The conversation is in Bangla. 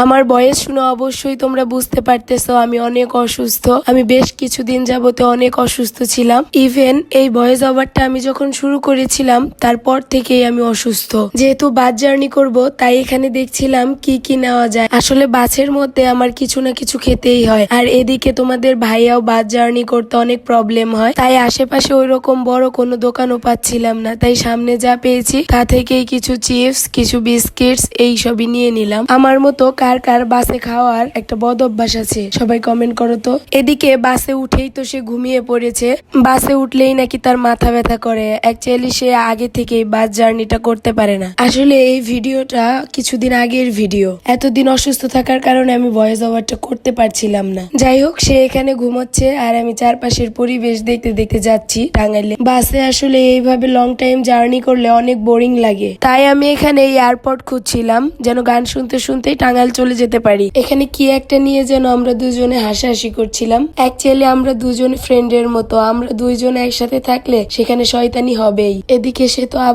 আমার বয়স শুনে অবশ্যই তোমরা বুঝতে পারতেছো আমি অনেক অসুস্থ। আমি বেশ কিছুদিন যাবতে অনেক অসুস্থ ছিলাম। ইভেন এই ভয়েস ওভারটা আমি যখন শুরু করেছিলাম তারপর থেকেই আমি অসুস্থ। যেহেতু বাস জার্নি করব তাই এখানে দেখছিলাম কি কি নেওয়া যায়। আসলে বাসের মধ্যে আমার কিছু না কিছু খেতেই হয়, আর এদিকে তোমাদের ভাইয়াও বাস জার্নি করতে অনেক প্রবলেম হয়, তাই আশেপাশে ওই রকম বড় কোনো দোকানও পাচ্ছিলাম না। তাই সামনে যা পেয়েছি তা থেকেই কিছু চিপস, কিছু বিস্কিটস এইসবই নিয়ে নিলাম। আমার মতো কার কার বাসে খাওয়ার একটা বদ অভ্যাস আছে সবাই কমেন্ট করো তো। এদিকে বাসে উঠেই তো সে ঘুমিয়ে পড়েছে। বাসে উঠলেই নাকি তার মাথা ব্যথা করে। অ্যাকচুয়ালি সে আগে থেকেই বাস জার্নিটা করতে পারে না। আসলে এই ভিডিওটা কিছুদিন আগের ভিডিও। এতদিন অসুস্থ থাকার কারণে আমি ভয়েস ওভারটা করতে পারছিলাম না। যাই হোক, সে এখানে ঘুমাচ্ছে আর আমি চারপাশের পরিবেশ দেখতে দেখতে যাচ্ছি টাঙ্গাইলে। বাসে আসলে এইভাবে লং টাইম জার্নি করলে অনেক বোরিং লাগে, তাই আমি এখানে এয়ারপড খুঁজছিলাম যেন গান শুনতে শুনতেই টাঙ্গাইল চলে যেতে পারি। এখানে কি একটা নিয়ে যেন আমরা দুজনে হাসাহাসি করছিলাম। অ্যাকচুয়ালি আমরা দুজনে ফ্রেন্ডের মতো, আমরা দুইজন একসাথে থাকলে সেখানে শয়তানি হবেই। এদিকে সে তো আবার